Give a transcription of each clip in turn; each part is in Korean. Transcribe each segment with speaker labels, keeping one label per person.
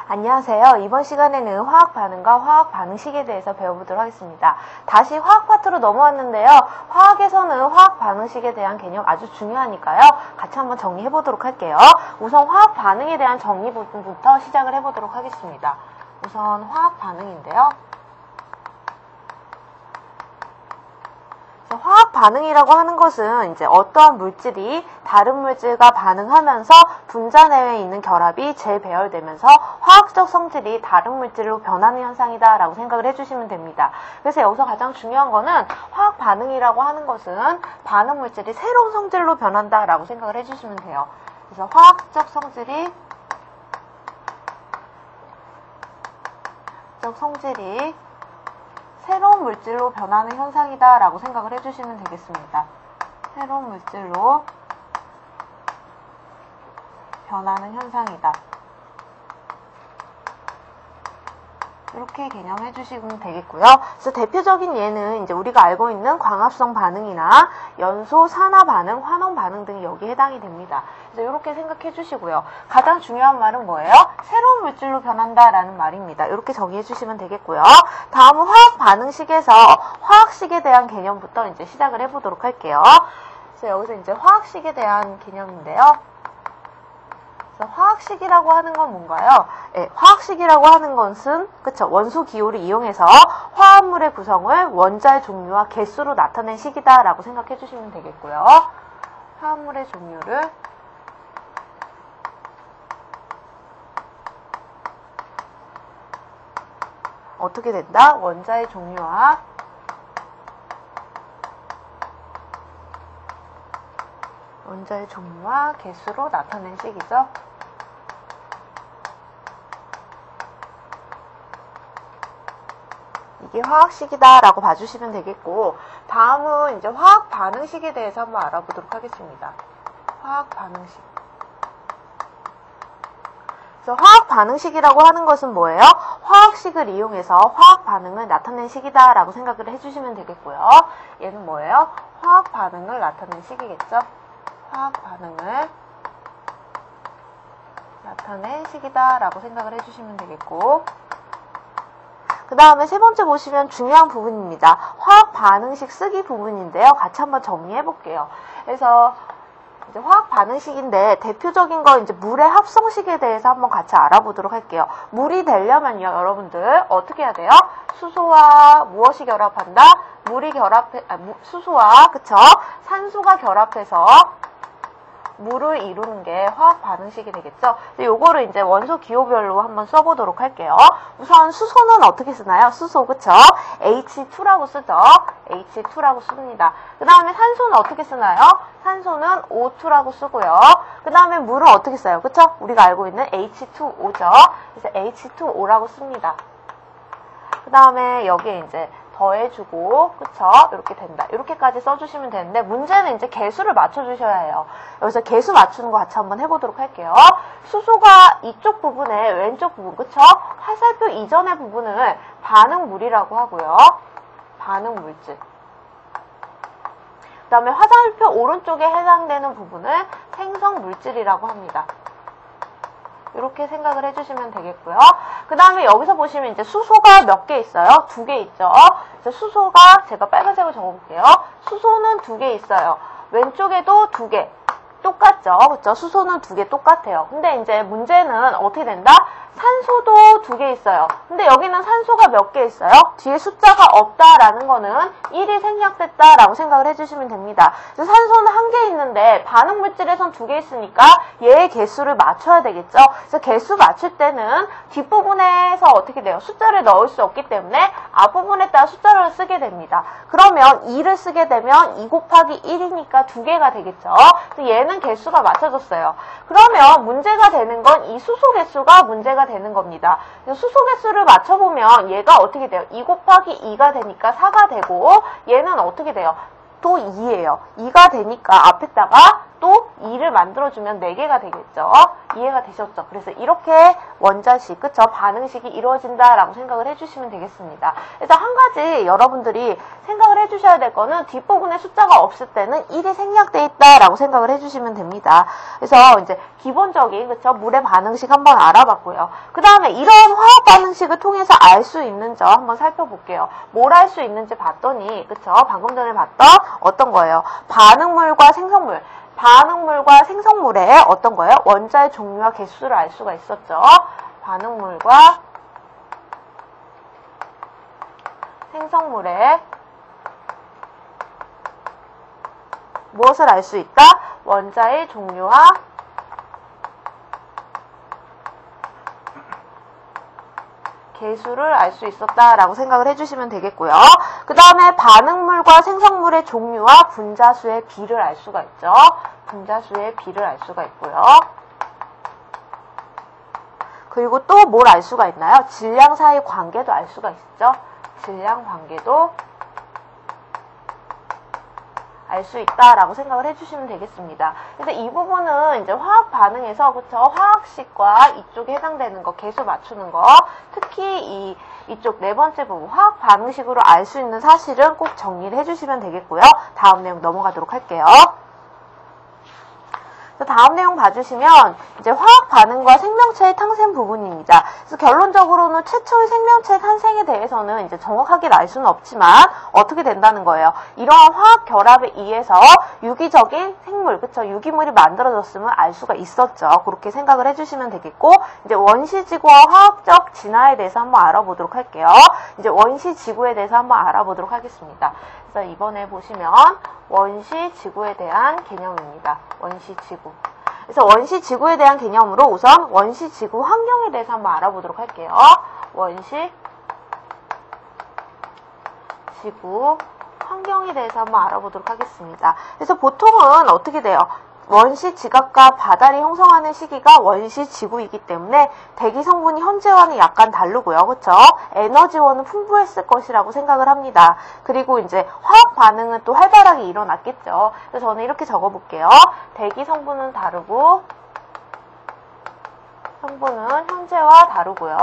Speaker 1: 안녕하세요. 이번 시간에는 화학 반응과 화학 반응식에 대해서 배워보도록 하겠습니다. 다시 화학 파트로 넘어왔는데요. 화학에서는 화학 반응식에 대한 개념 아주 중요하니까요. 같이 한번 정리해보도록 할게요. 우선 화학 반응에 대한 정리 부분부터 시작을 해보도록 하겠습니다. 우선 화학 반응인데요. 화학 반응이라고 하는 것은 이제 어떠한 물질이 다른 물질과 반응하면서 분자 내에 있는 결합이 재배열되면서 화학적 성질이 다른 물질로 변하는 현상이다라고 생각을 해주시면 됩니다. 그래서 여기서 가장 중요한 거는 화학 반응이라고 하는 것은 반응 물질이 새로운 성질로 변한다라고 생각을 해주시면 돼요. 그래서 화학적 성질이 새로운 물질로 변하는 현상이다 라고 생각을 해주시면 되겠습니다. 새로운 물질로 변하는 현상이다. 이렇게 개념해 주시면 되겠고요. 그래서 대표적인 예는 이제 우리가 알고 있는 광합성 반응이나 연소, 산화 반응, 환원 반응 등이 여기에 해당이 됩니다. 그래서 이렇게 생각해 주시고요. 가장 중요한 말은 뭐예요? 새로운 물질로 변한다라는 말입니다. 이렇게 정의해 주시면 되겠고요. 다음은 화학 반응식에서 화학식에 대한 개념부터 이제 시작을 해보도록 할게요. 그래서 여기서 이제 화학식에 대한 개념인데요. 화학식이라고 하는 건 뭔가요? 네, 화학식이라고 하는 것은 원소 기호를 이용해서 화합물의 구성을 원자의 종류와 개수로 나타낸 식이다 라고 생각해 주시면 되겠고요. 화합물의 종류를 어떻게 된다? 원자의 종류와 개수로 나타낸 식이죠. 이게 화학식이다 라고 봐주시면 되겠고, 다음은 이제 화학 반응식에 대해서 한번 알아보도록 하겠습니다. 화학 반응식. 그래서 화학 반응식이라고 하는 것은 뭐예요? 화학식을 이용해서 화학 반응을 나타낸 식이다 라고 생각을 해주시면 되겠고요. 얘는 뭐예요? 화학 반응을 나타낸 식이겠죠? 화학 반응을 나타낸 식이다 라고 생각을 해주시면 되겠고, 그 다음에 세 번째 보시면 중요한 부분입니다. 화학 반응식 쓰기 부분인데요. 같이 한번 정리해 볼게요. 그래서 이제 화학 반응식인데 대표적인 거 이제 물의 합성식에 대해서 한번 같이 알아보도록 할게요. 물이 되려면요, 여러분들 어떻게 해야 돼요? 수소와 무엇이 결합한다? 수소와 산소가 결합해서 물을 이루는 게 화학 반응식이 되겠죠. 요거를 이제 원소 기호별로 한번 써보도록 할게요. 우선 수소는 어떻게 쓰나요? 수소, 그쵸? H2라고 쓰죠. H2라고 씁니다. 그 다음에 산소는 어떻게 쓰나요? 산소는 O2라고 쓰고요. 그 다음에 물은 어떻게 써요? 그쵸? 우리가 알고 있는 H2O죠. 그래서 H2O라고 씁니다. 그 다음에 여기에 이제 더해주고, 이렇게 된다. 이렇게까지 써주시면 되는데, 문제는 이제 개수를 맞춰주셔야 해요. 여기서 개수 맞추는 거 같이 한번 해보도록 할게요. 수소가 이쪽 부분에, 왼쪽 부분, 화살표 이전의 부분을 반응물이라고 하고요. 반응물질. 그 다음에 화살표 오른쪽에 해당되는 부분을 생성물질이라고 합니다. 이렇게 생각을 해주시면 되겠고요. 그 다음에 여기서 보시면 이제 수소가 몇 개 있어요? 2개 있죠. 수소가 제가 빨간색으로 적어볼게요. 수소는 2개 있어요. 왼쪽에도 2개. 똑같죠? 그쵸? 수소는 2개 똑같아요. 근데 이제 문제는 어떻게 된다? 산소도 2개 있어요. 근데 여기는 산소가 몇 개 있어요? 뒤에 숫자가 없다라는 거는 1이 생략됐다라고 생각을 해주시면 됩니다. 산소는 1개 있는데 반응물질에선 2개 있으니까 얘의 개수를 맞춰야 되겠죠? 그래서 개수 맞출 때는 뒷부분에서 어떻게 돼요? 숫자를 넣을 수 없기 때문에 앞부분에 따라 숫자를 쓰게 됩니다. 그러면 2를 쓰게 되면 2 곱하기 1이니까 2개가 되겠죠? 그래서 얘는 개수가 맞춰졌어요. 그러면 문제가 되는 건 이 수소 개수가 문제가 되는 겁니다. 수소 개수를 맞춰보면 얘가 어떻게 돼요? 2 곱하기 2가 되니까 4가 되고, 얘는 어떻게 돼요? 또 2예요. 2가 되니까 앞에다가 또 2를 만들어주면 4개가 되겠죠. 이해가 되셨죠? 그래서 이렇게 원자식, 그쵸? 반응식이 이루어진다라고 생각을 해주시면 되겠습니다. 그래서 한 가지 여러분들이 생각을 해주셔야 될 거는 뒷부분에 숫자가 없을 때는 1이 생략되어 있다라고 생각을 해주시면 됩니다. 그래서 이제 기본적인, 그쵸? 물의 반응식 한번 알아봤고요. 그 다음에 이런 화학 반응식을 통해서 알 수 있는 점 한번 살펴볼게요. 뭘 알 수 있는지 봤더니, 그쵸? 방금 전에 봤던 어떤 거예요? 반응물과 생성물. 반응물과 생성물의 어떤 거예요? 원자의 종류와 개수를 알 수가 있었죠. 반응물과 생성물의 무엇을 알 수 있다? 원자의 종류와 개수를 알 수 있었다라고 생각을 해주시면 되겠고요. 그 다음에 반응물과 생성물의 종류와 분자수의 비를 알 수가 있죠. 분자수의 비를 알 수가 있고요. 그리고 또 뭘 알 수가 있나요? 질량 사이 관계도 알 수가 있죠. 질량 관계도 알 수 있다라고 생각을 해주시면 되겠습니다. 그래서 이 부분은 이제 화학 반응에서, 그쵸? 화학식과 이쪽에 해당되는 거, 개수 맞추는 거, 특히 이쪽 네 번째 부분, 화학 반응식으로 알 수 있는 사실은 꼭 정리를 해주시면 되겠고요. 다음 내용 넘어가도록 할게요. 다음 내용 봐주시면 이제 화학 반응과 생명체의 탄생 부분입니다. 그래서 결론적으로는 최초의 생명체 탄생에 대해서는 이제 정확하게 알 수는 없지만 어떻게 된다는 거예요. 이러한 화학 결합에 의해서 유기적인 생물, 그쵸? 유기물이 만들어졌음을 알 수가 있었죠. 그렇게 생각을 해주시면 되겠고, 이제 원시지구와 화학적 진화에 대해서 한번 알아보도록 할게요. 이제 원시지구에 대해서 한번 알아보도록 하겠습니다. 그래서 이번에 보시면 원시지구에 대한 개념입니다. 원시지구. 그래서 원시지구에 대한 개념으로 우선 원시지구 환경에 대해서 한번 알아보도록 할게요. 원시지구 환경에 대해서 한번 알아보도록 하겠습니다. 그래서 보통은 어떻게 돼요? 원시지각과 바다를 형성하는 시기가 원시지구이기 때문에 대기 성분이 현재와는 약간 다르고요. 그쵸? 에너지원은 풍부했을 것이라고 생각을 합니다. 그리고 이제 화학 반응은 또 활발하게 일어났겠죠. 그래서 저는 이렇게 적어볼게요. 대기 성분은 다르고 성분은 현재와 다르고요.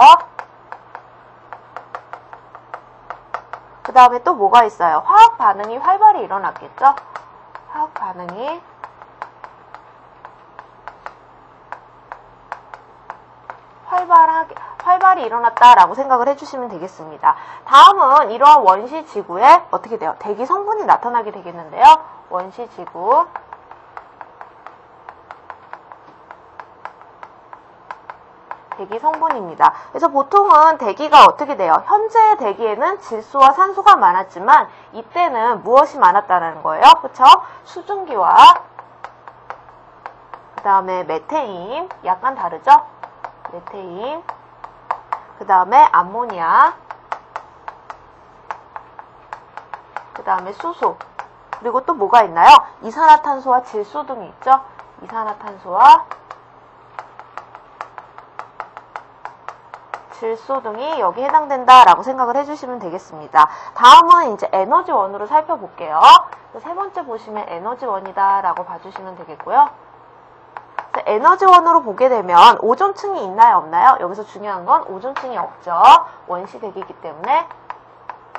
Speaker 1: 그 다음에 또 뭐가 있어요? 화학 반응이 활발히 일어났겠죠? 화학 반응이 활발히 일어났다라고 생각을 해주시면 되겠습니다. 다음은 이러한 원시지구에 어떻게 돼요? 대기 성분이 나타나게 되겠는데요. 원시지구 대기 성분입니다. 그래서 보통은 대기가 어떻게 돼요? 현재의 대기에는 질소와 산소가 많았지만 이때는 무엇이 많았다는 거예요? 그쵸? 수증기와 그 다음에 메테인, 약간 다르죠? 메테인, 그 다음에 암모니아, 그 다음에 수소, 그리고 또 뭐가 있나요? 이산화탄소와 질소 등이 있죠? 이산화탄소와 질소 등이 여기 해당된다라고 생각을 해주시면 되겠습니다. 다음은 이제 에너지원으로 살펴볼게요. 세 번째 보시면 에너지원이다라고 봐주시면 되겠고요. 에너지원으로 보게 되면 오존층이 있나요? 없나요? 여기서 중요한 건 오존층이 없죠. 원시대기이기 때문에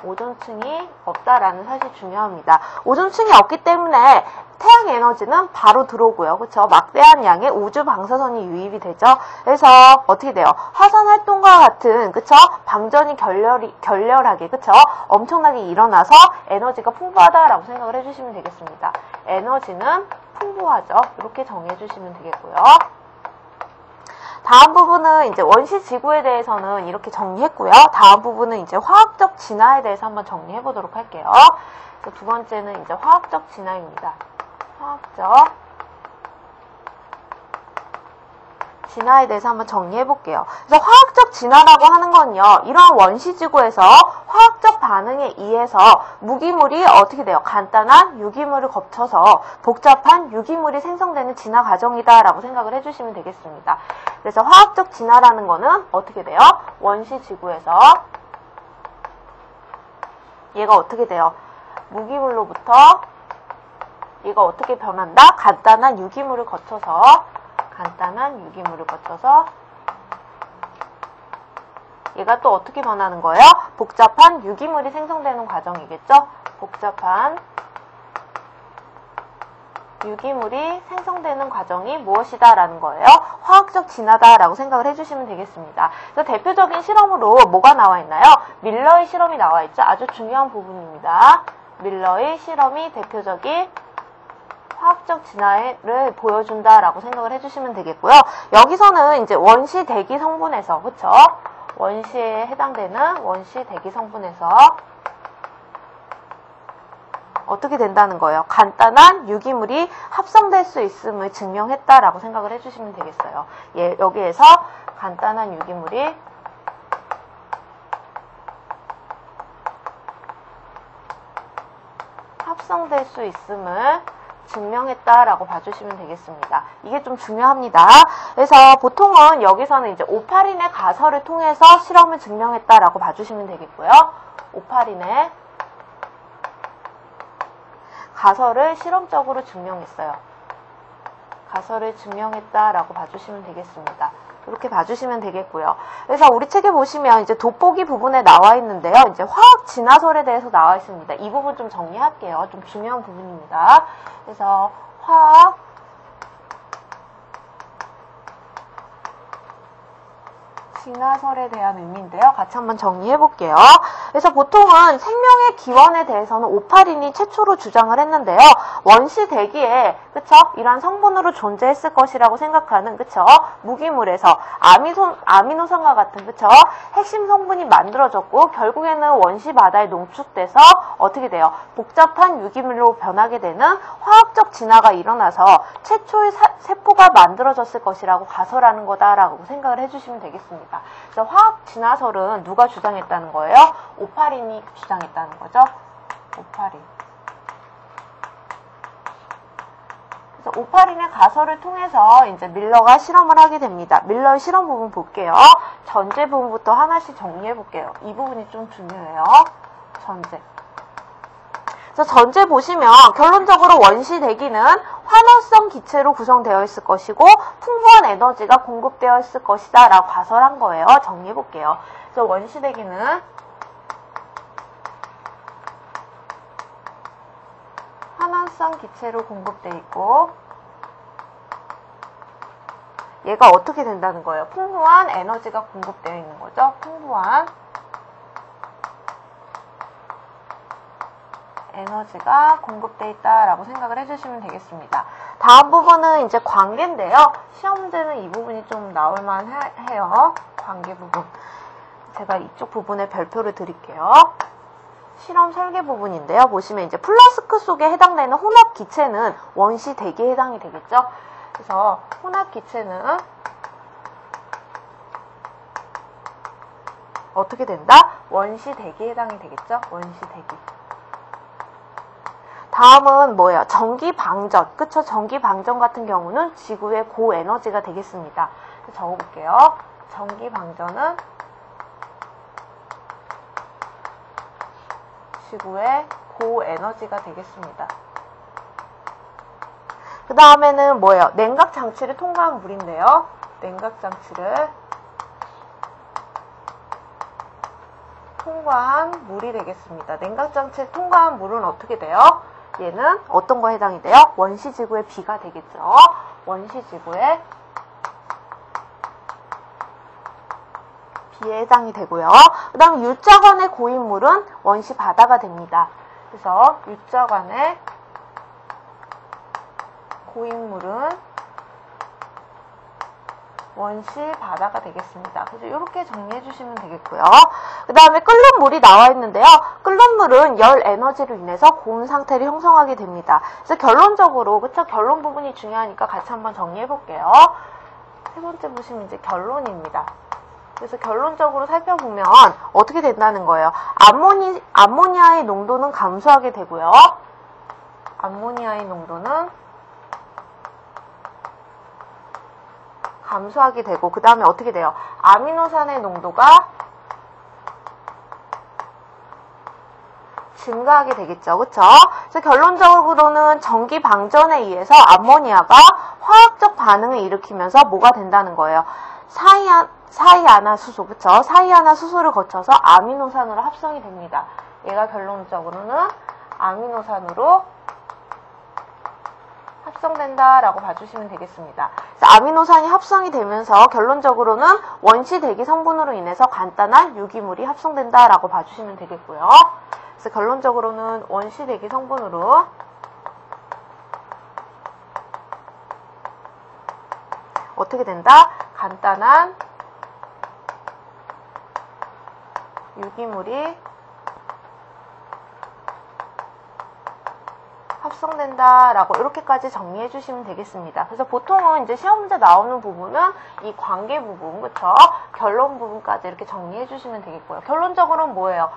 Speaker 1: 오존층이 없다라는 사실이 중요합니다. 오존층이 없기 때문에 태양 에너지는 바로 들어오고요. 그쵸? 막대한 양의 우주 방사선이 유입이 되죠. 그래서 어떻게 돼요? 화산 활동과 같은, 그쵸? 방전이 결렬하게, 그쵸? 엄청나게 일어나서 에너지가 풍부하다라고 생각을 해주시면 되겠습니다. 에너지는 풍부하죠. 이렇게 정해주시면 되겠고요. 다음 부분은 이제 원시지구에 대해서는 이렇게 정리했고요. 다음 부분은 이제 화학적 진화에 대해서 한번 정리해 보도록 할게요. 두 번째는 이제 화학적 진화입니다. 화학적 진화에 대해서 한번 정리해 볼게요. 그래서 화학적 진화라고 하는 건요, 이러한 원시지구에서 화학적 반응에 의해서 무기물이 어떻게 돼요? 간단한 유기물을 거쳐서 복잡한 유기물이 생성되는 진화 과정이다라고 생각을 해주시면 되겠습니다. 그래서 화학적 진화라는 거는 어떻게 돼요? 원시지구에서 얘가 어떻게 돼요? 무기물로부터 얘가 어떻게 변한다? 간단한 유기물을 거쳐서 간단한 유기물을 거쳐서 얘가 또 어떻게 변하는 거예요? 복잡한 유기물이 생성되는 과정이겠죠? 복잡한 유기물이 생성되는 과정이 무엇이다 라는 거예요. 화학적 진화다 라고 생각을 해주시면 되겠습니다. 그래서 대표적인 실험으로 뭐가 나와 있나요? 밀러의 실험이 나와 있죠. 아주 중요한 부분입니다. 밀러의 실험이 대표적인 화학적 진화를 보여준다 라고 생각을 해주시면 되겠고요. 여기서는 이제 원시 대기 성분에서, 그쵸? 원시에 해당되는 원시 대기 성분에서 어떻게 된다는 거예요? 간단한 유기물이 합성될 수 있음을 증명했다라고 생각을 해주시면 되겠어요. 예, 여기에서 간단한 유기물이 합성될 수 있음을 증명했다라고 봐주시면 되겠습니다. 이게 좀 중요합니다. 그래서 보통은 여기서는 이제 오파린의 가설을 통해서 실험을 증명했다라고 봐주시면 되겠고요. 오파린의 가설을 실험적으로 증명했어요. 가설을 증명했다라고 봐주시면 되겠습니다. 이렇게 봐주시면 되겠고요. 그래서 우리 책에 보시면 이제 돋보기 부분에 나와 있는데요. 이제 화학 진화설에 대해서 나와 있습니다. 이 부분 좀 정리할게요. 좀 중요한 부분입니다. 그래서 화학 진화설에 대한 의미인데요. 같이 한번 정리해 볼게요. 그래서 보통은 생명의 기원에 대해서는 오파린이 최초로 주장을 했는데요. 원시 대기에 그쵸? 이러한 성분으로 존재했을 것이라고 생각하는 그쵸? 무기물에서 아미노산과 같은 그쵸? 핵심 성분이 만들어졌고 결국에는 원시 바다에 농축돼서 어떻게 돼요? 복잡한 유기물로 변하게 되는 화학적 진화가 일어나서 최초의 세포가 만들어졌을 것이라고 가설하는 거다라고 생각을 해주시면 되겠습니다. 그래서 화학 진화설은 누가 주장했다는 거예요? 오파린이 주장했다는 거죠. 오파린. 그래서 오파린의 가설을 통해서 이제 밀러가 실험을 하게 됩니다. 밀러의 실험 부분 볼게요. 전제 부분부터 하나씩 정리해 볼게요. 이 부분이 좀 중요해요. 전제. 그래서 전제 보시면 결론적으로 원시 대기는 환원성 기체로 구성되어 있을 것이고 풍부한 에너지가 공급되어 있을 것이다 라고 가설한 거예요. 정리해 볼게요. 그래서 원시 대기는 환원성 기체로 공급되어 있고 얘가 어떻게 된다는 거예요? 풍부한 에너지가 공급되어 있는 거죠. 풍부한 에너지가 공급되어 있다라고 생각을 해주시면 되겠습니다. 다음 부분은 이제 관계인데요. 시험 문제는 이 부분이 좀 나올만 해요. 관계 부분. 제가 이쪽 부분에 별표를 드릴게요. 실험 설계 부분인데요. 보시면 이제 플라스크 속에 해당되는 혼합 기체는 원시 대기에 해당이 되겠죠. 그래서 혼합 기체는 어떻게 된다? 원시 대기에 해당이 되겠죠. 원시 대기. 다음은 뭐예요? 전기 방전. 그쵸? 전기 방전 같은 경우는 지구의 고에너지가 되겠습니다. 적어볼게요. 전기 방전은 지구의 고에너지가 되겠습니다. 그 다음에는 뭐예요? 냉각 장치를 통과한 물인데요. 냉각 장치를 통과한 물이 되겠습니다. 냉각 장치를 통과한 물은 어떻게 돼요? 얘는 어떤 거에 해당이 돼요? 원시지구의 비가 되겠죠. 원시지구의 비에 해당이 되고요. 그 다음 육자관의 고인물은 원시 바다가 됩니다. 그래서 육자관의 고인물은 원시 바다가 되겠습니다. 그래서 이렇게 정리해 주시면 되겠고요. 그 다음에 끓는 물이 나와 있는데요. 끓는 물은 열 에너지로 인해서 고온 상태를 형성하게 됩니다. 그래서 결론적으로, 그쵸? 결론 부분이 중요하니까 같이 한번 정리해 볼게요. 세 번째 보시면 이제 결론입니다. 그래서 결론적으로 살펴보면 어떻게 된다는 거예요? 암모니아의 농도는 감소하게 되고요. 암모니아의 농도는 감소하게 되고 그 다음에 어떻게 돼요? 아미노산의 농도가 증가하게 되겠죠. 그쵸? 그래서 결론적으로는 전기 방전에 의해서 암모니아가 화학적 반응을 일으키면서 뭐가 된다는 거예요? 사이아나수소, 그쵸? 사이아나수소를 거쳐서 아미노산으로 합성이 됩니다. 얘가 결론적으로는 아미노산으로 합성된다라고 봐주시면 되겠습니다. 그래서 아미노산이 합성이 되면서 결론적으로는 원시 대기 성분으로 인해서 간단한 유기물이 합성된다라고 봐주시면 되겠고요. 그래서 결론적으로는 원시 대기 성분으로 어떻게 된다? 간단한 유기물이 합성된다라고 이렇게까지 정리해 주시면 되겠습니다. 그래서 보통은 이제 시험 문제 나오는 부분은 이 관계 부분, 그쵸? 결론 부분까지 이렇게 정리해 주시면 되겠고요. 결론적으로는 뭐예요?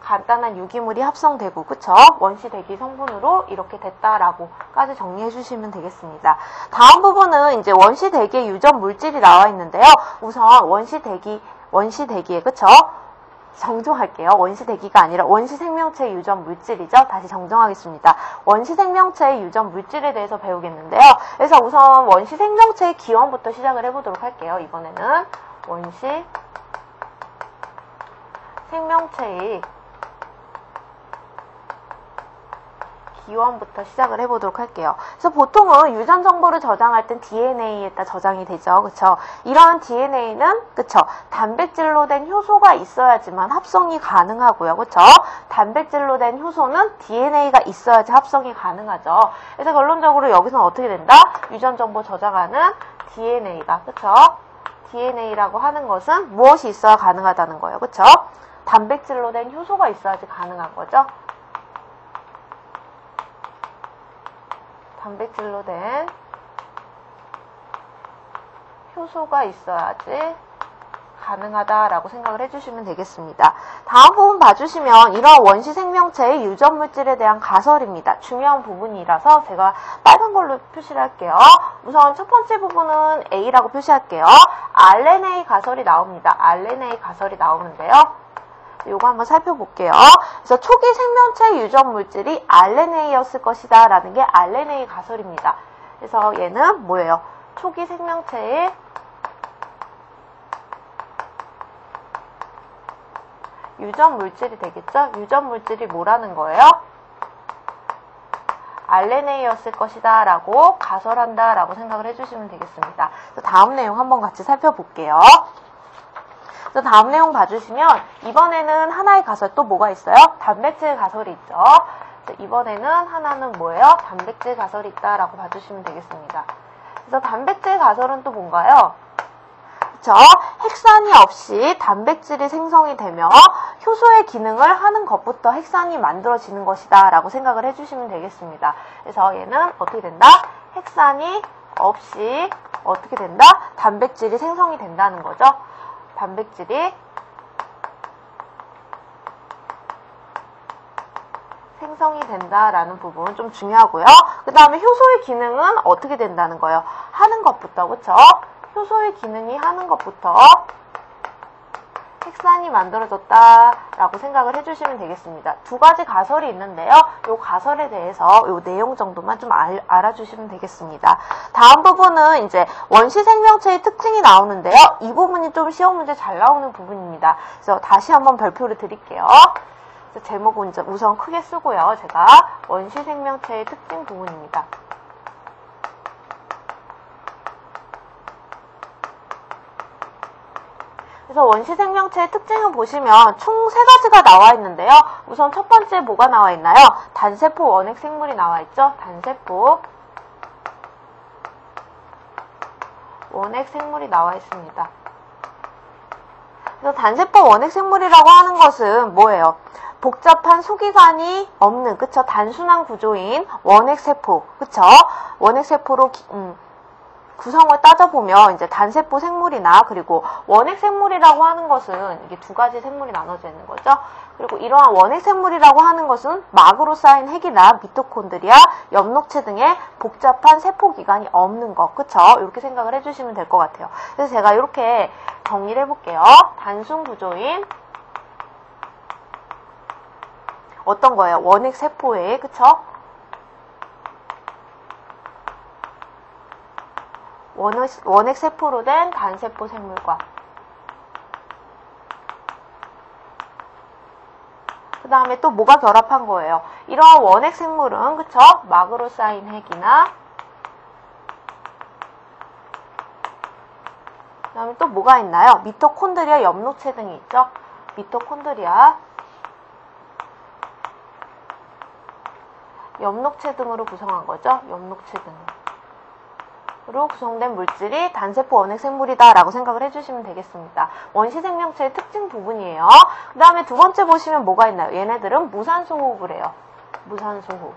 Speaker 1: 간단한 유기물이 합성되고, 그쵸? 원시 대기 성분으로 이렇게 됐다라고까지 정리해 주시면 되겠습니다. 다음 부분은 이제 원시 대기의 유전 물질이 나와 있는데요. 우선 원시 대기에, 그쵸? 정정할게요. 원시 대기가 아니라 원시 생명체의 유전 물질이죠. 다시 정정하겠습니다. 원시 생명체의 유전 물질에 대해서 배우겠는데요. 그래서 우선 원시 생명체의 기원부터 시작을 해보도록 할게요. 이번에는 원시 생명체의 기원부터 시작을 해보도록 할게요. 그래서 보통은 유전 정보를 저장할 땐 DNA에다 저장이 되죠. 그쵸? 이러한 DNA는, 그쵸? 단백질로 된 효소가 있어야지만 합성이 가능하고요. 그쵸? 단백질로 된 효소는 DNA가 있어야지 합성이 가능하죠. 그래서 결론적으로 여기서는 어떻게 된다? 유전 정보 저장하는 DNA가, 그쵸? DNA라고 하는 것은 무엇이 있어야 가능하다는 거예요. 그쵸? 단백질로 된 효소가 있어야지 가능한 거죠. 단백질로 된 효소가 있어야지 가능하다라고 생각을 해주시면 되겠습니다. 다음 부분 봐주시면 이러한 원시 생명체의 유전 물질에 대한 가설입니다. 중요한 부분이라서 제가 빨간 걸로 표시를 할게요. 우선 첫 번째 부분은 A라고 표시할게요. RNA 가설이 나옵니다. RNA 가설이 나오는데요. 요거 한번 살펴볼게요. 그래서 초기 생명체 유전 물질이 RNA였을 것이다 라는 게 RNA 가설입니다. 그래서 얘는 뭐예요? 초기 생명체의 유전 물질이 되겠죠? 유전 물질이 뭐라는 거예요? RNA였을 것이다 라고 가설한다 라고 생각을 해주시면 되겠습니다. 다음 내용 한번 같이 살펴볼게요. 그래서 다음 내용 봐주시면 이번에는 하나의 가설 또 뭐가 있어요? 단백질 가설이 있죠. 이번에는 하나는 뭐예요? 단백질 가설이 있다라고 봐주시면 되겠습니다. 그래서 단백질 가설은 또 뭔가요? 그쵸? 핵산이 없이 단백질이 생성이 되며 효소의 기능을 하는 것부터 핵산이 만들어지는 것이다 라고 생각을 해주시면 되겠습니다. 그래서 얘는 어떻게 된다? 핵산이 없이 어떻게 된다? 단백질이 생성이 된다는 거죠. 단백질이 생성이 된다라는 부분은 좀 중요하고요. 그 다음에 효소의 기능은 어떻게 된다는 거예요? 하는 것부터, 그쵸? 효소의 기능이 하는 것부터 핵산이 만들어졌다라고 생각을 해주시면 되겠습니다. 두 가지 가설이 있는데요. 이 가설에 대해서 이 내용 정도만 좀 알아주시면 되겠습니다. 다음 부분은 이제 원시 생명체의 특징이 나오는데요. 이 부분이 좀 시험 문제 잘 나오는 부분입니다. 그래서 다시 한번 별표를 드릴게요. 그래서 제목은 우선 크게 쓰고요. 제가 원시 생명체의 특징 부분입니다. 그래서 원시 생명체의 특징을 보시면 총 3가지가 나와 있는데요. 우선 첫 번째 뭐가 나와 있나요? 단세포 원핵 생물이 나와 있죠. 단세포 원핵 생물이 나와 있습니다. 그래서 단세포 원핵 생물이라고 하는 것은 뭐예요? 복잡한 소기관이 없는, 그쵸? 단순한 구조인 원핵세포, 그쵸? 원핵세포로 구성을 따져보면 이제 단세포 생물이나 그리고 원핵 생물이라고 하는 것은 이게 두 가지 생물이 나눠져 있는 거죠. 그리고 이러한 원핵 생물이라고 하는 것은 막으로 쌓인 핵이나 미토콘드리아, 엽록체 등의 복잡한 세포 기관이 없는 것, 그쵸? 이렇게 생각을 해주시면 될 것 같아요. 그래서 제가 이렇게 정리를 해볼게요. 단순 구조인 어떤 거예요? 원핵 세포에, 그쵸? 원액 세포로 된 단세포 생물과 그 다음에 또 뭐가 결합한 거예요? 이런 원액 생물은 그쵸? 막으로 쌓인 핵이나 그 다음에 또 뭐가 있나요? 미토콘드리아 엽록체 등이 있죠? 미토콘드리아 엽록체 등으로 구성한 거죠? 엽록체 등으로 구성된 물질이 단세포 원액 생물이다 라고 생각을 해주시면 되겠습니다. 원시 생명체의 특징 부분이에요. 그 다음에 두 번째 보시면 뭐가 있나요? 얘네들은 무산소 호흡을 해요. 무산소 호흡.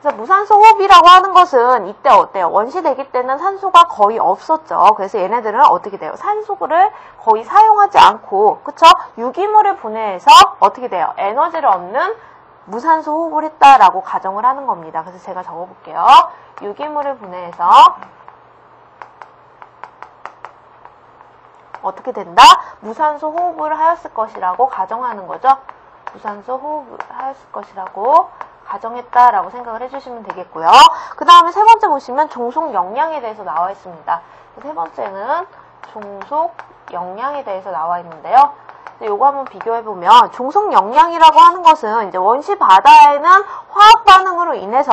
Speaker 1: 그래서 무산소 호흡이라고 하는 것은 이때 어때요? 원시 대기 때는 산소가 거의 없었죠. 그래서 얘네들은 어떻게 돼요? 산소를 거의 사용하지 않고, 그쵸? 유기물을 분해해서 어떻게 돼요? 에너지를 얻는 무산소 호흡을 했다라고 가정을 하는 겁니다. 그래서 제가 적어볼게요. 유기물을 분해해서 어떻게 된다? 무산소 호흡을 하였을 것이라고 가정하는 거죠. 무산소 호흡을 하였을 것이라고 가정했다라고 생각을 해주시면 되겠고요. 그 다음에 세 번째 보시면 종속 영양에 대해서 나와 있습니다. 세 번째는 종속 영양에 대해서 나와 있는데요. 요거 한번 비교해보면 종속 영양이라고 하는 것은 이제 원시 바다에는 화학 반응으로 인해서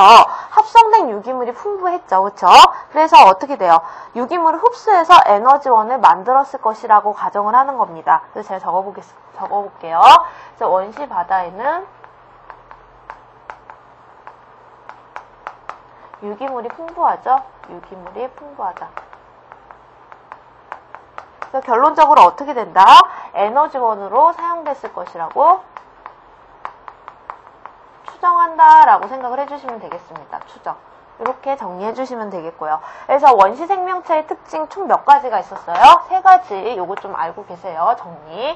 Speaker 1: 합성된 유기물이 풍부했죠. 그쵸? 그래서 어떻게 돼요? 유기물을 흡수해서 에너지원을 만들었을 것이라고 가정을 하는 겁니다. 그래서 제가 적어볼게요. 그래서 원시 바다에는 유기물이 풍부하죠? 유기물이 풍부하다. 그래서 결론적으로 어떻게 된다? 에너지원으로 사용됐을 것이라고 추정한다라고 생각을 해주시면 되겠습니다. 추정. 이렇게 정리해 주시면 되겠고요. 그래서 원시 생명체의 특징 총 몇 가지가 있었어요? 세 가지. 요거 좀 알고 계세요. 정리.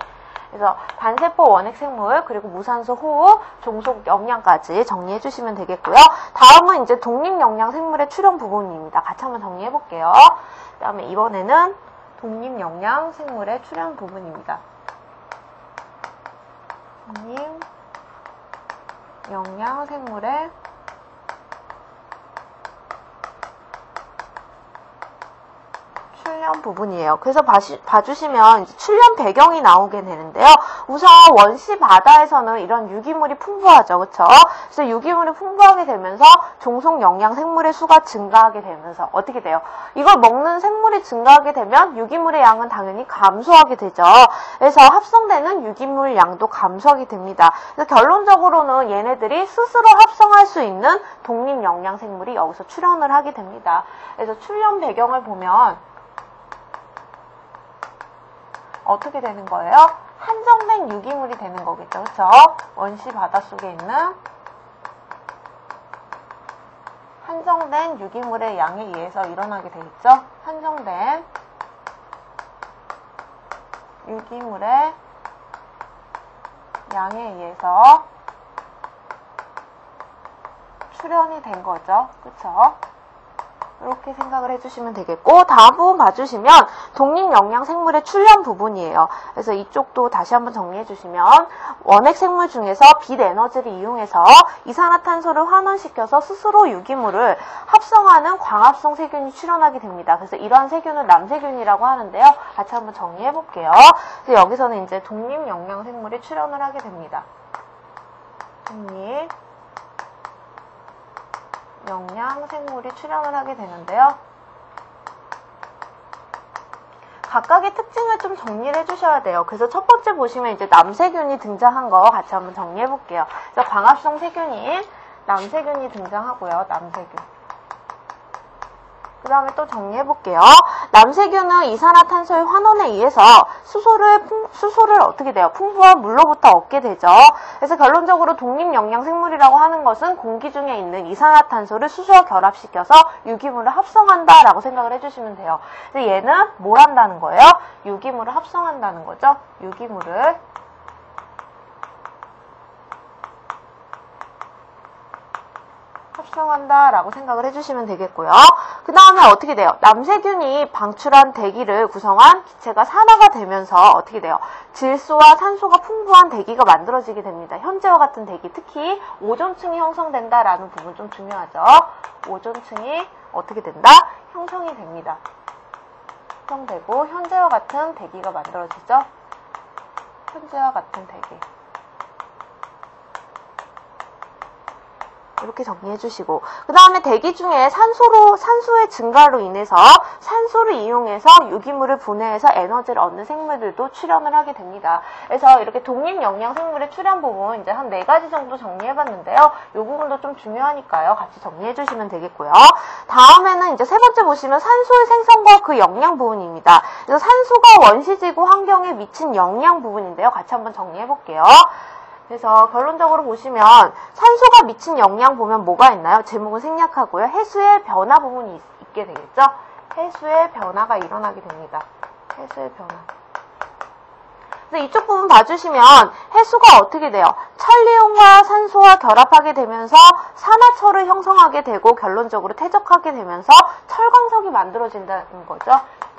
Speaker 1: 그래서 단세포 원액 생물, 그리고 무산소 호흡, 종속 영양까지 정리해 주시면 되겠고요. 다음은 이제 독립 영양 생물의 출현 부분입니다. 같이 한번 정리해 볼게요. 그 다음에 이번에는 독립 영양 생물의 출현 부분입니다. 독립 영양 생물의 출현 부분이에요. 그래서 봐주시면 이제 출현 배경이 나오게 되는데요. 우선 원시 바다에서는 이런 유기물이 풍부하죠. 그쵸? 그래서 유기물이 풍부하게 되면서 종속 영양 생물의 수가 증가하게 되면서 어떻게 돼요? 이걸 먹는 생물이 증가하게 되면 유기물의 양은 당연히 감소하게 되죠. 그래서 합성되는 유기물 양도 감소하게 됩니다. 그래서 결론적으로는 얘네들이 스스로 합성할 수 있는 독립 영양 생물이 여기서 출현을 하게 됩니다. 그래서 출현 배경을 보면 어떻게 되는 거예요? 한정된 유기물이 되는 거겠죠. 그쵸? 원시 바닷속에 있는 한정된 유기물의 양에 의해서 일어나게 돼 있죠. 한정된 유기물의 양에 의해서 출현이 된 거죠. 그쵸? 이렇게 생각을 해주시면 되겠고, 다음 부분 봐주시면 독립 영양 생물의 출현 부분이에요. 그래서 이쪽도 다시 한번 정리해 주시면 원액 생물 중에서 빛 에너지를 이용해서 이산화탄소를 환원시켜서 스스로 유기물을 합성하는 광합성 세균이 출현하게 됩니다. 그래서 이러한 세균을 남세균이라고 하는데요. 같이 한번 정리해 볼게요. 그래서 여기서는 이제 독립 영양 생물이 출현을 하게 됩니다. 독립 영양 생물이 출현을 하게 되는데요. 각각의 특징을 좀 정리를 해주셔야 돼요. 그래서 첫 번째 보시면 이제 남세균이 등장한 거 같이 한번 정리해 볼게요. 그래서 광합성 세균인 남세균이 등장하고요. 남세균. 그 다음에 또 정리해 볼게요. 남세균은 이산화탄소의 환원에 의해서 수소를 어떻게 돼요? 풍부한 물로부터 얻게 되죠. 그래서 결론적으로 독립 영양 생물이라고 하는 것은 공기 중에 있는 이산화탄소를 수소와 결합시켜서 유기물을 합성한다라고 생각을 해주시면 돼요. 그래서 얘는 뭘 한다는 거예요? 유기물을 합성한다는 거죠. 유기물을 합성한다라고 생각을 해주시면 되겠고요. 그 다음에 어떻게 돼요? 남세균이 방출한 대기를 구성한 기체가 산화가 되면서 어떻게 돼요? 질소와 산소가 풍부한 대기가 만들어지게 됩니다. 현재와 같은 대기, 특히 오존층이 형성된다라는 부분 좀 중요하죠. 오존층이 어떻게 된다? 형성이 됩니다. 형성되고 현재와 같은 대기가 만들어지죠. 현재와 같은 대기. 이렇게 정리해 주시고, 그 다음에 대기 중에 산소의 증가로 인해서 산소를 이용해서 유기물을 분해해서 에너지를 얻는 생물들도 출현을 하게 됩니다. 그래서 이렇게 독립영양 생물의 출현 부분 이제 한 4가지 정도 정리해 봤는데요. 이 부분도 좀 중요하니까요. 같이 정리해 주시면 되겠고요. 다음에는 이제 3번째 보시면 산소의 생성과 그 영양 부분입니다. 그래서 산소가 원시지구 환경에 미친 영향 부분인데요. 같이 한번 정리해 볼게요. 그래서 결론적으로 보시면 산소가 미친 영향 보면 뭐가 있나요? 제목은 생략하고요. 해수의 변화 부분이 있게 되겠죠? 해수의 변화가 일어나게 됩니다. 해수의 변화. 그래서 이쪽 부분 봐주시면 해수가 어떻게 돼요? 천리용과 산소와 결합하게 되면서 산화철을 형성하게 되고 결론적으로 퇴적하게 되면서 철광석이 만들어진다는 거죠.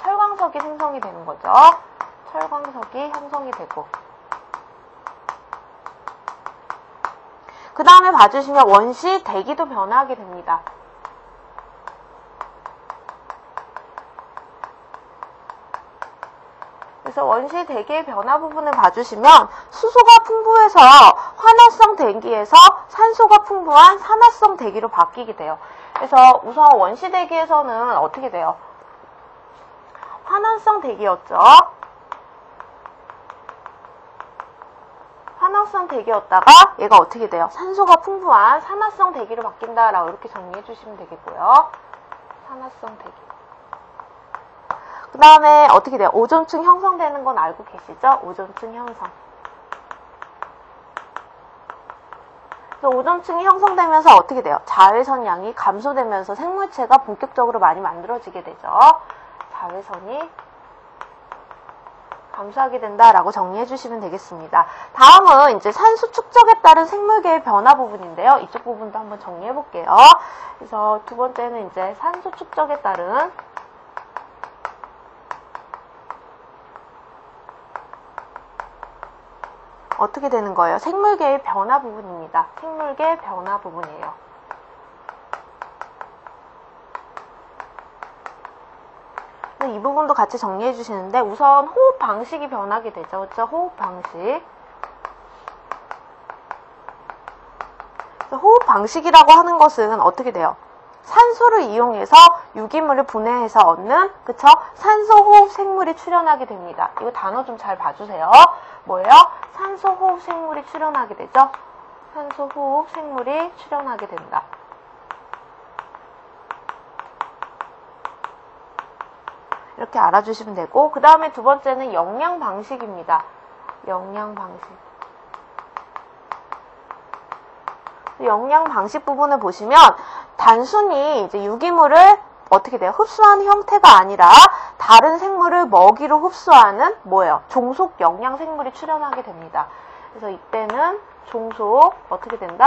Speaker 1: 철광석이 생성이 되는 거죠. 철광석이 형성이 되고, 그 다음에 봐주시면 원시 대기도 변화하게 됩니다. 그래서 원시 대기의 변화 부분을 봐주시면 수소가 풍부해서 환화성 대기에서 산소가 풍부한 산화성 대기로 바뀌게 돼요. 그래서 우선 원시 대기에서는 어떻게 돼요? 환화성 대기였죠. 산화성 대기였다가 얘가 어떻게 돼요? 산소가 풍부한 산화성 대기로 바뀐다라고 이렇게 정리해 주시면 되겠고요. 산화성 대기. 그 다음에 어떻게 돼요? 오존층 형성되는 건 알고 계시죠? 오존층 형성. 그래서 오존층이 형성되면서 어떻게 돼요? 자외선량이 감소되면서 생물체가 본격적으로 많이 만들어지게 되죠. 자외선이 감소하게 된다라고 정리해 주시면 되겠습니다. 다음은 이제 산소 축적에 따른 생물계의 변화 부분인데요. 이쪽 부분도 한번 정리해 볼게요. 그래서 두 번째는 이제 산소 축적에 따른 어떻게 되는 거예요? 생물계의 변화 부분입니다. 생물계 변화 부분이에요. 이 부분도 같이 정리해 주시는데 우선 호흡 방식이 변하게 되죠. 그렇죠? 호흡 방식. 호흡 방식이라고 하는 것은 어떻게 돼요? 산소를 이용해서 유기물을 분해해서 얻는, 그쵸? 산소 호흡 생물이 출현하게 됩니다. 이거 단어 좀 잘 봐주세요. 뭐예요? 산소 호흡 생물이 출현하게 되죠? 산소 호흡 생물이 출현하게 된다. 이렇게 알아주시면 되고, 그 다음에 두 번째는 영양 방식입니다. 영양 방식. 영양 방식 부분을 보시면 단순히 이제 유기물을 어떻게 돼요? 흡수하는 형태가 아니라 다른 생물을 먹이로 흡수하는 뭐예요? 종속 영양 생물이 출현하게 됩니다. 그래서 이때는 종속 어떻게 된다?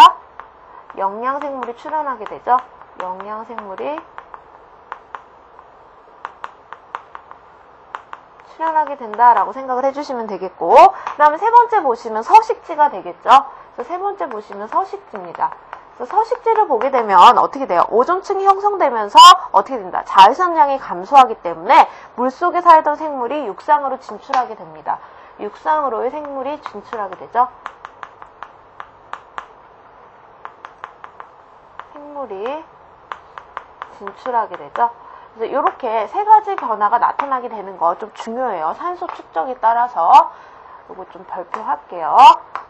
Speaker 1: 영양 생물이 출현하게 되죠. 영양 생물이 출현하게 된다라고 생각을 해주시면 되겠고, 그 다음에 세 번째 보시면 서식지가 되겠죠. 그래서 세 번째 보시면 서식지입니다. 그래서 서식지를 보게 되면 어떻게 돼요? 오존층이 형성되면서 어떻게 된다? 자외선량이 감소하기 때문에 물속에 살던 생물이 육상으로 진출하게 됩니다. 육상으로의 생물이 진출하게 되죠. 생물이 진출하게 되죠. 그래서 이렇게 세 가지 변화가 나타나게 되는 거 좀 중요해요. 산소 축적에 따라서. 요거 좀 발표할게요.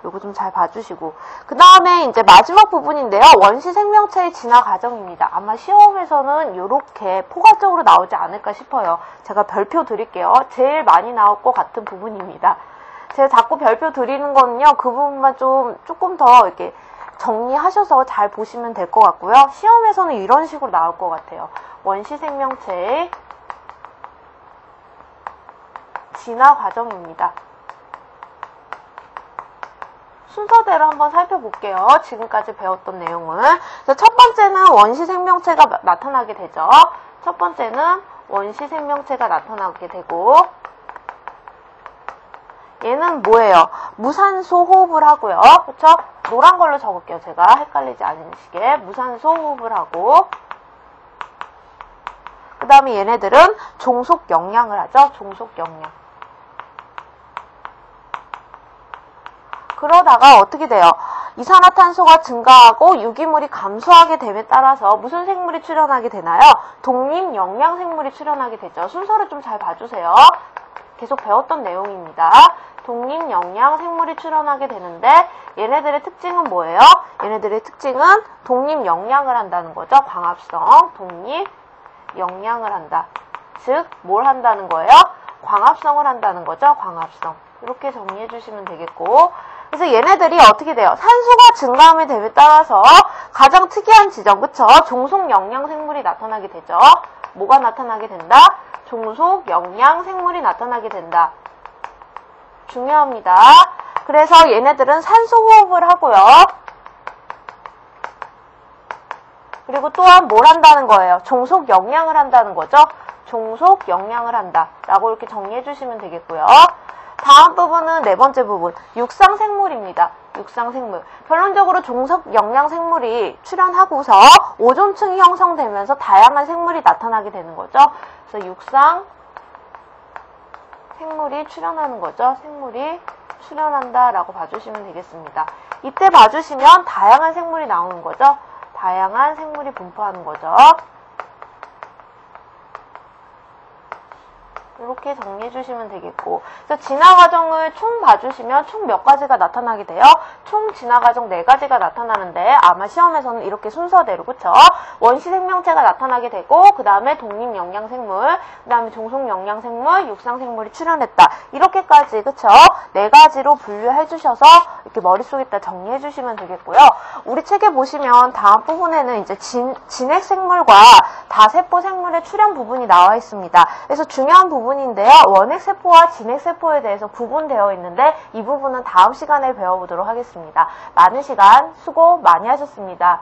Speaker 1: 요거 좀 잘 봐주시고. 그 다음에 이제 마지막 부분인데요. 원시 생명체의 진화 과정입니다. 아마 시험에서는 이렇게 포괄적으로 나오지 않을까 싶어요. 제가 별표 드릴게요. 제일 많이 나올 것 같은 부분입니다. 제가 자꾸 별표 드리는 거는요. 그 부분만 조금 더 이렇게 정리하셔서 잘 보시면 될 것 같고요. 시험에서는 이런 식으로 나올 것 같아요. 원시 생명체의 진화 과정입니다. 순서대로 한번 살펴볼게요. 지금까지 배웠던 내용을. 그래서 첫 번째는 원시 생명체가 나타나게 되죠. 첫 번째는 원시 생명체가 나타나게 되고, 얘는 뭐예요? 무산소 호흡을 하고요. 그쵸? 노란 걸로 적을게요. 제가 헷갈리지 않으시게. 무산소 호흡을 하고, 그 다음에 얘네들은 종속 영양을 하죠. 종속 영양. 그러다가 어떻게 돼요? 이산화탄소가 증가하고 유기물이 감소하게 됨에 따라서 무슨 생물이 출현하게 되나요? 독립영양생물이 출현하게 되죠. 순서를 좀 잘 봐주세요. 계속 배웠던 내용입니다. 독립영양생물이 출현하게 되는데 얘네들의 특징은 뭐예요? 얘네들의 특징은 독립영양을 한다는 거죠. 광합성, 독립영양을 한다. 즉, 뭘 한다는 거예요? 광합성을 한다는 거죠. 광합성. 이렇게 정리해 주시면 되겠고, 그래서 얘네들이 어떻게 돼요? 산소가 증가함에 됨에 따라서 가장 특이한 지점, 그쵸? 종속 영양생물이 나타나게 되죠. 뭐가 나타나게 된다? 종속 영양생물이 나타나게 된다. 중요합니다. 그래서 얘네들은 산소 호흡을 하고요. 그리고 또한 뭘 한다는 거예요? 종속 영양을 한다는 거죠. 종속 영양을 한다. 라고 이렇게 정리해 주시면 되겠고요. 다음 부분은 네 번째 부분, 육상생물입니다. 육상생물. 결론적으로 종속 영양생물이 출현하고서 오존층이 형성되면서 다양한 생물이 나타나게 되는 거죠. 그래서 육상생물이 출현하는 거죠. 생물이 출현한다 라고 봐주시면 되겠습니다. 이때 봐주시면 다양한 생물이 나오는 거죠. 다양한 생물이 분포하는 거죠. 이렇게 정리해 주시면 되겠고, 그래서 진화 과정을 총 봐주시면 총 몇 가지가 나타나게 돼요? 총 진화 과정 4가지가 나타나는데 아마 시험에서는 이렇게 순서대로, 그쵸? 원시 생명체가 나타나게 되고, 그 다음에 독립영양생물, 그 다음에 종속영양생물, 육상생물이 출현했다. 이렇게까지, 그쵸? 4가지로 분류해 주셔서 이렇게 머릿속에다 정리해 주시면 되겠고요. 우리 책에 보시면 다음 부분에는 이제 진핵생물과 다세포생물의 출현 부분이 나와 있습니다. 그래서 중요한 부분인데요. 원핵세포와 진핵세포에 대해서 구분되어 있는데 이 부분은 다음 시간에 배워보도록 하겠습니다. 많은 시간 수고 많이 하셨습니다.